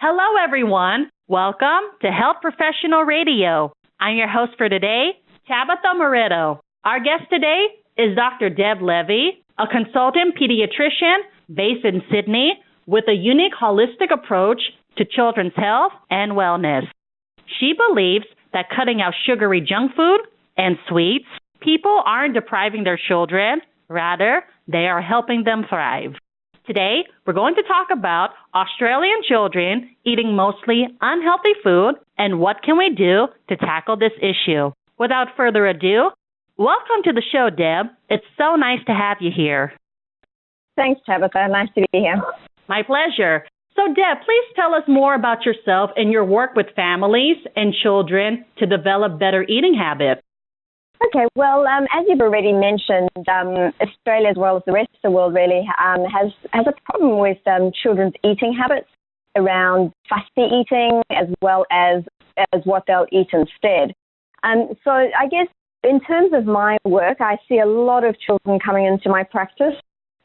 Hello, everyone. Welcome to Health Professional Radio. I'm your host for today, Tabetha Moreto. Our guest today is Dr. Deb Levy, a consultant pediatrician based in Sydney with a unique holistic approach to children's health and wellness. She believes that cutting out sugary junk food and sweets, people aren't depriving their children, rather, they are helping them thrive. Today, we're going to talk about Australian children eating mostly unhealthy food and what can we do to tackle this issue. Without further ado, welcome to the show, Deb. It's so nice to have you here. Thanks, Tabetha. Nice to be here. My pleasure. So, Deb, please tell us more about yourself and your work with families and children to develop better eating habits. Okay, well, as you've already mentioned, Australia, as well as the rest of the world, really has a problem with children's eating habits around fussy eating, as well as what they'll eat instead. So I guess in terms of my work, I see a lot of children coming into my practice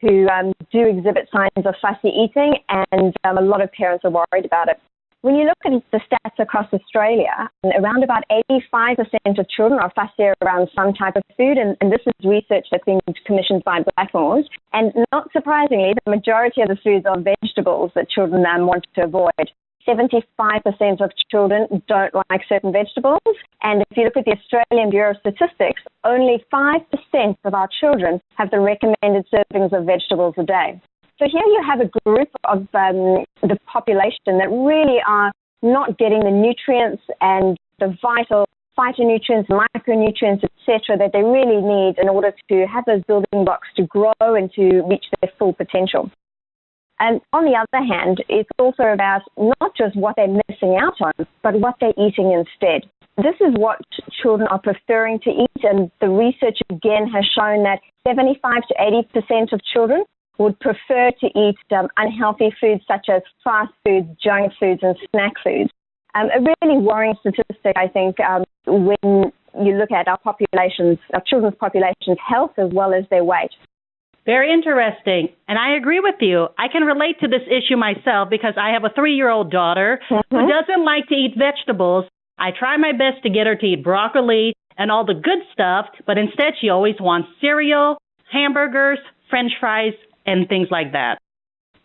who do exhibit signs of fussy eating, and a lot of parents are worried about it. When you look at the stats across Australia, around about 85% of children are fussy around some type of food, and this is research that's been commissioned by Blackmores. And not surprisingly, the majority of the foods are vegetables that children want to avoid. 75% of children don't like certain vegetables, and if you look at the Australian Bureau of Statistics, only 5% of our children have the recommended servings of vegetables a day. So here you have a group of the population that really are not getting the nutrients and the vital phytonutrients, micronutrients, etc., that they really need in order to have those building blocks to grow and to reach their full potential. And on the other hand, it's also about not just what they're missing out on, but what they're eating instead. This is what children are preferring to eat, and the research again has shown that 75 to 80% of children would prefer to eat unhealthy foods such as fast foods, junk foods, and snack foods. A really worrying statistic, I think, when you look at our children's population's health as well as their weight. Very interesting. And I agree with you. I can relate to this issue myself because I have a 3-year-old daughter who doesn't like to eat vegetables. I try my best to get her to eat broccoli and all the good stuff, but instead she always wants cereal, hamburgers, French fries, and things like that.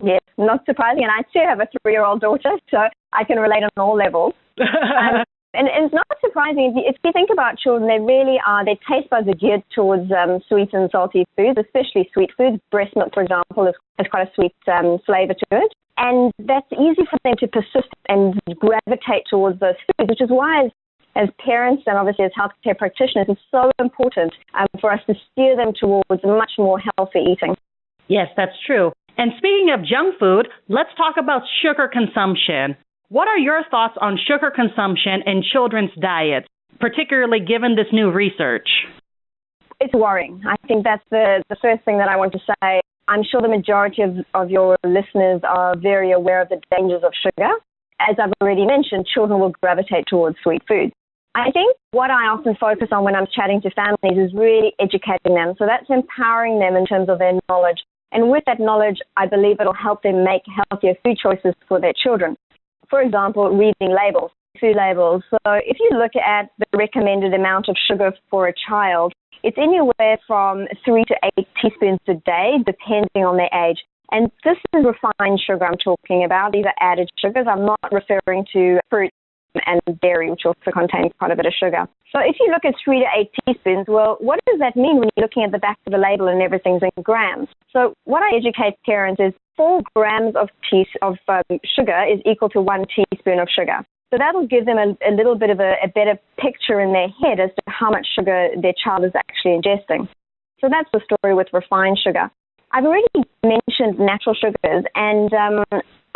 Yes, not surprising. And I too have a 3-year-old daughter, so I can relate on all levels. And it's not surprising. If you think about children, their taste buds are geared towards sweet and salty foods, especially sweet foods. Breast milk, for example, has quite a sweet flavor to it. And that's easy for them to persist and gravitate towards those foods, which is why as parents and obviously as healthcare practitioners, it's so important for us to steer them towards much more healthy eating. Yes, that's true. And speaking of junk food, let's talk about sugar consumption. What are your thoughts on sugar consumption in children's diets, particularly given this new research? It's worrying. I think that's the first thing that I want to say. I'm sure the majority of your listeners are very aware of the dangers of sugar. As I've already mentioned, children will gravitate towards sweet foods. I think what I often focus on when I'm chatting to families is really educating them. So that's empowering them in terms of their knowledge. And with that knowledge, I believe it'll help them make healthier food choices for their children. For example, reading labels, food labels. So if you look at the recommended amount of sugar for a child, it's anywhere from 3 to 8 teaspoons a day, depending on their age. And this is refined sugar I'm talking about. These are added sugars. I'm not referring to fruit and dairy, which also contains quite a bit of sugar. So if you look at 3 to 8 teaspoons, well, what does that mean when you're looking at the back of the label and everything's in grams? So what I educate parents is 4 grams of sugar is equal to 1 teaspoon of sugar. So that'll give them a little bit of a better picture in their head as to how much sugar their child is actually ingesting. So that's the story with refined sugar. I've already mentioned natural sugars, and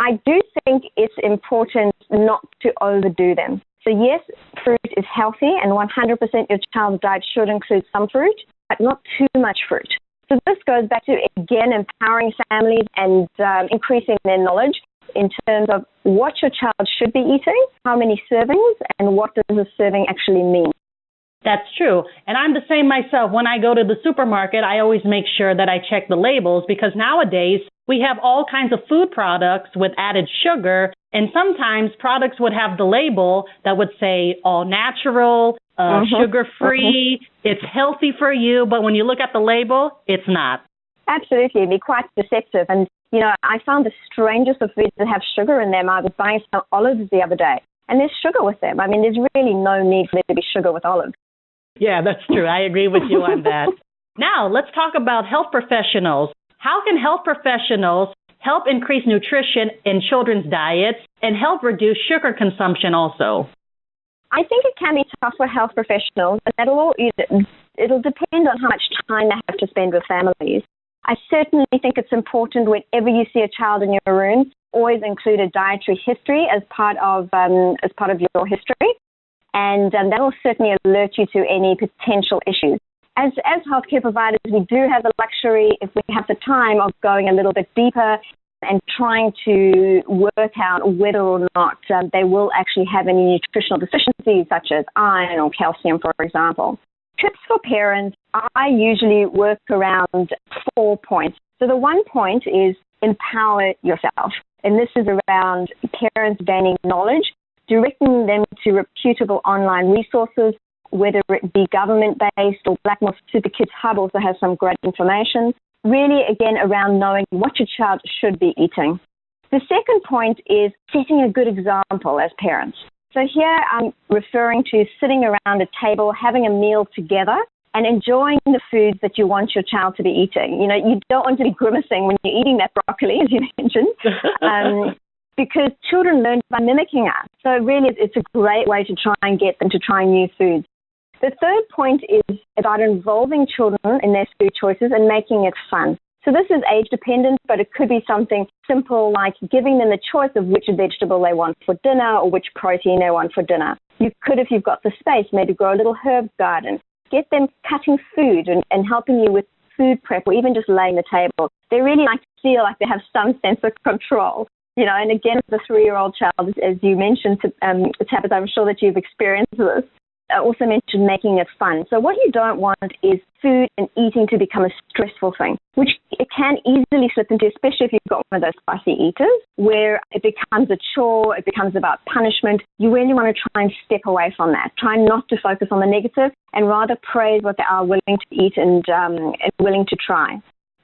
I do think it's important not to overdo them. So yes, fruit is healthy, and 100% your child's diet should include some fruit, but not too much fruit. So this goes back to, again, empowering families and increasing their knowledge in terms of what your child should be eating, how many servings, and what does a serving actually mean. That's true. And I'm the same myself. When I go to the supermarket, I always make sure that I check the labels because nowadays we have all kinds of food products with added sugar And sometimes products would have the label that would say all natural, sugar-free, it's healthy for you, but when you look at the label, it's not. Absolutely, it'd be quite deceptive. And, you know, I found the strangest of foods that have sugar in them. I was buying some olives the other day, and there's sugar with them. I mean, there's really no need for there to be sugar with olives. Yeah, that's true. I agree with you on that. Now, let's talk about health professionals. How can health professionals help increase nutrition in children's diets and help reduce sugar consumption also? I think it can be tough for health professionals, and it'll depend on how much time they have to spend with families. I certainly think it's important whenever you see a child in your room, always include a dietary history as part of your history, and that will certainly alert you to any potential issues. As healthcare providers, we do have the luxury, if we have the time, of going a little bit deeper and trying to work out whether or not they will actually have any nutritional deficiencies, such as iron or calcium, for example. Tips for parents, I usually work around 4 points. So the 1 point is empower yourself. And this is around parents gaining knowledge, directing them to reputable online resources, whether it be government-based or Blackmore Super Kids Hub also has some great information. Really, again, around knowing what your child should be eating. The second point is setting a good example as parents. So here I'm referring to sitting around a table, having a meal together, and enjoying the foods that you want your child to be eating. You know, you don't want to be grimacing when you're eating that broccoli, as you mentioned, because children learn by mimicking us. So really, it's a great way to try and get them to try new foods. The third point is about involving children in their food choices and making it fun. So this is age dependent, but it could be something simple like giving them the choice of which vegetable they want for dinner or which protein they want for dinner. You could, if you've got the space, maybe grow a little herb garden. Get them cutting food and helping you with food prep or even just laying the table. They really like to feel like they have some sense of control. You know, and again, the 3-year-old child, as you mentioned, Tabetha, I'm sure that you've experienced this. I also mentioned making it fun. So what you don't want is food and eating to become a stressful thing, which it can easily slip into, especially if you've got one of those fussy eaters, where it becomes a chore, it becomes about punishment. You really want to try and step away from that. Try not to focus on the negative and rather praise what they are willing to eat and willing to try.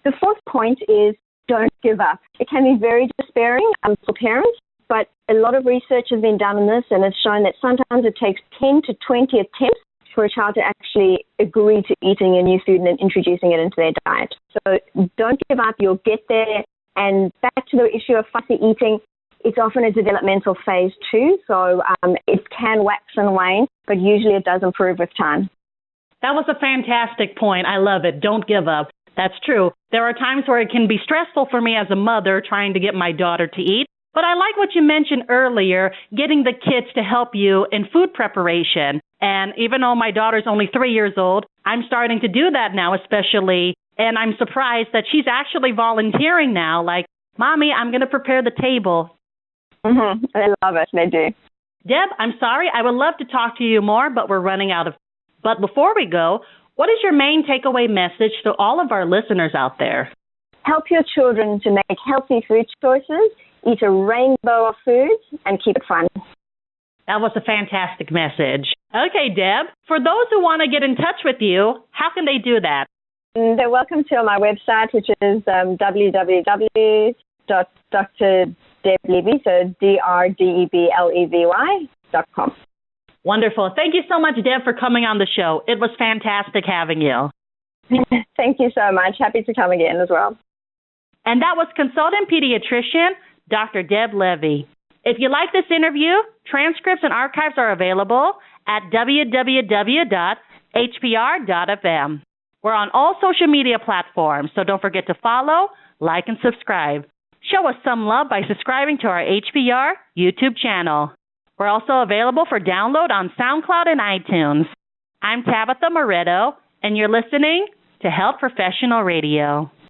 The fourth point is don't give up. It can be very despairing for parents, but a lot of research has been done on this and has shown that sometimes it takes 10 to 20 attempts for a child to actually agree to eating a new food and then introducing it into their diet. So don't give up, you'll get there. And back to the issue of fussy eating, it's often a developmental phase too, so it can wax and wane, but usually it does improve with time. That was a fantastic point. I love it. Don't give up. That's true. There are times where it can be stressful for me as a mother trying to get my daughter to eat. But I like what you mentioned earlier, getting the kids to help you in food preparation. And even though my daughter's only 3 years old, I'm starting to do that now especially. And I'm surprised that she's actually volunteering now, like, Mommy, I'm going to prepare the table. Mm-hmm. I love it. They do. Deb, I'm sorry. I would love to talk to you more, but we're running out of. But before we go, what is your main takeaway message to all of our listeners out there? Help your children to make healthy food choices, eat a rainbow of foods, and keep it fun. That was a fantastic message. Okay, Deb, for those who want to get in touch with you, how can they do that? They're welcome to my website, which is www.drdeblevy, so DRDEBLEVY.com. Wonderful. Thank you so much, Deb, for coming on the show. It was fantastic having you. Thank you so much. Happy to come again as well. And that was consultant pediatrician Dr. Deb Levy. If you like this interview, transcripts and archives are available at www.hpr.fm. We're on all social media platforms, so don't forget to follow, like, and subscribe. Show us some love by subscribing to our HPR YouTube channel. We're also available for download on SoundCloud and iTunes. I'm Tabetha Moreto, and you're listening to Health Professional Radio.